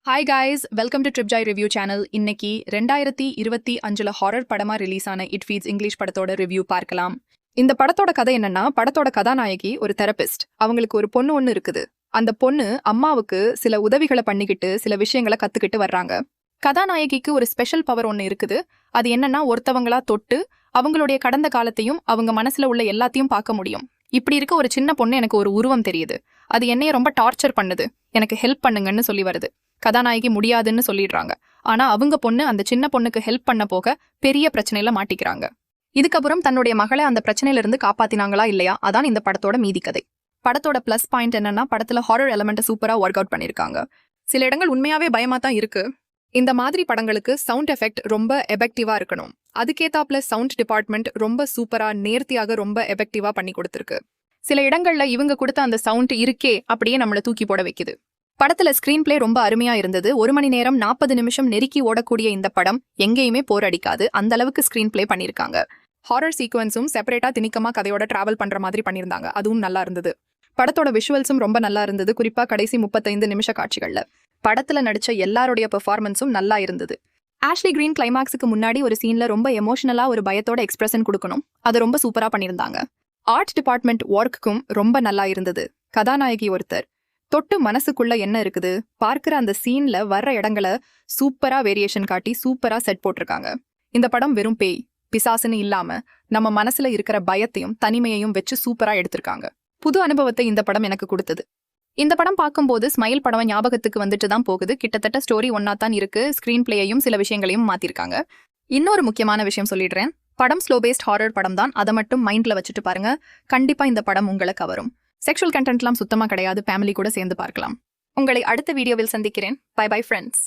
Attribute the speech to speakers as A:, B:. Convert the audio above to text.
A: Hi guys, welcome to Tripjoy review channel. இன்னைக்கு 2025 horror படமா release ஆன இட் ஃபீட்ஸ் இங்கிலீஷ் படத்தோட ரிவ்யூ பார்க்கலாம். இந்த படத்தோட கதை என்னன்னா, படத்தோட கதாநாயகி ஒரு தெரபிஸ்ட். அவங்களுக்கு ஒரு பொண்ணு ஒன்று இருக்குது. அந்த பொண்ணு அம்மாவுக்கு சில உதவிகளை பண்ணிக்கிட்டு சில விஷயங்களை கத்துக்கிட்டு வர்றாங்க. கதாநாயகிக்கு ஒரு ஸ்பெஷல் பவர் ஒன்று இருக்குது. அது என்னன்னா, ஒருத்தவங்களா தொட்டு அவங்களுடைய கடந்த காலத்தையும் அவங்க மனசுல உள்ள எல்லாத்தையும் பார்க்க முடியும். இப்படி இருக்க ஒரு சின்ன பொண்ணு எனக்கு ஒரு உருவம் தெரியுது. அது என்னைய ரொம்ப டார்ச்சர் பண்ணுது. எனக்கு ஹெல்ப் பண்ணுங்கன்னு சொல்லி வருது. கதாநாயகி முடியாதுன்னு சொல்லிடுறாங்க. ஆனா அவங்க பொண்ணு அந்த சின்ன பொண்ணுக்கு ஹெல்ப் பண்ண போக பெரிய பிரச்சனையில மாட்டிக்கிறாங்க. இதுக்கப்புறம் தன்னுடைய மகளை அந்த பிரச்சனையில இருந்து காப்பாத்தினாங்களா இல்லையா, அதான் இந்த படத்தோட மீதி கதை. படத்தோட பிளஸ் பாயிண்ட் என்னன்னா, படத்துல ஹாரர் எலமெண்ட் சூப்பரா ஒர்க் அவுட் பண்ணிருக்காங்க. சில இடங்கள் உண்மையாவே பயமா தான் இருக்கு. இந்த மாதிரி படங்களுக்கு சவுண்ட் எஃபெக்ட் ரொம்ப எஃபெக்டிவா இருக்கணும். அதுக்கேத்தாப்ல சவுண்ட் டிபார்ட்மெண்ட் ரொம்ப சூப்பரா நேர்த்தியாக ரொம்ப எஃபெக்டிவா பண்ணி கொடுத்திருக்கு. சில இடங்கள்ல இவங்க கொடுத்த அந்த சவுண்ட் இருக்கே அப்படியே நம்மள தூக்கி போட வைக்குது. படத்துல ஸ்கிரீன் பிளே ரொம்ப அருமையா இருந்தது. 1 மணி நேரம் 40 நிமிஷம் நெருக்கி ஓடக்கூடிய இந்த படம் எங்கேயுமே போர் அடிக்காது. அந்த அளவுக்கு ஸ்கிரீன் பிளே பண்ணிருக்காங்க. ஹாரர் சீக்வன்ஸும் செப்பரேட்டா திணிக்கமா கதையோட டிராவல் பண்ற மாதிரி பண்ணிருந்தாங்க. அதுவும் நல்லா இருந்தது. படத்தோட விஷுவல்ஸும் ரொம்ப நல்லா இருந்தது. குறிப்பா கடைசி 35 நிமிஷ காட்சிகள்ல படத்துல நடிச்ச எல்லாருடைய பெர்ஃபார்மன்ஸும் நல்லா இருந்தது. ஆஷ்லி கிரீன் கிளைமாக்ஸுக்கு முன்னாடி ஒரு சீன்ல ரொம்ப எமோஷனலா ஒரு பயத்தோட எக்ஸ்பிரஷன் கொடுக்கணும். அது ரொம்ப சூப்பரா பண்ணிருந்தாங்க. ஆர்ட் டிபார்ட்மெண்ட் ஒர்க்குக்கும் ரொம்ப நல்லா இருந்தது. கதாநாயகி ஒருத்தர் தொட்டு மனசுக்குள்ள என்ன இருக்குது பார்க்கிற அந்த சீன்ல வர்ற இடங்களை சூப்பரா வேரியேஷன் காட்டி சூப்பரா செட் போட்டிருக்காங்க. இந்த படம் வெறும் பேய் பிசாசுன்னு இல்லாம நம்ம மனசுல இருக்கிற பயத்தையும் தனிமையையும் வச்சு சூப்பரா எடுத்திருக்காங்க. புது அனுபவத்தை இந்த படம் எனக்கு கொடுத்தது. இந்த படம் பார்க்கும்போது ஸ்மைல் படம் ஞாபகத்துக்கு வந்துட்டு தான் போகுது. கிட்டத்தட்ட ஸ்டோரி ஒன்னா தான் இருக்கு. ஸ்கிரீன் பிளேயையும் சில விஷயங்களையும் மாத்திருக்காங்க. இன்னொரு முக்கியமான விஷயம் சொல்லிடுறேன். படம் ஸ்லோ பேஸ்ட் ஹாரர் படம் தான். அதை மட்டும் மைண்ட்ல வச்சுட்டு பாருங்க. கண்டிப்பா இந்த படம் உங்களை கவரும். செக்ஷுவல் கண்டென்ட்லாம் சுத்தமா கிடையாது. ஃபேமிலி கூட சேர்ந்து பார்க்கலாம். உங்களை அடுத்த வீடியோவில் சந்திக்கிறேன். Bye bye friends.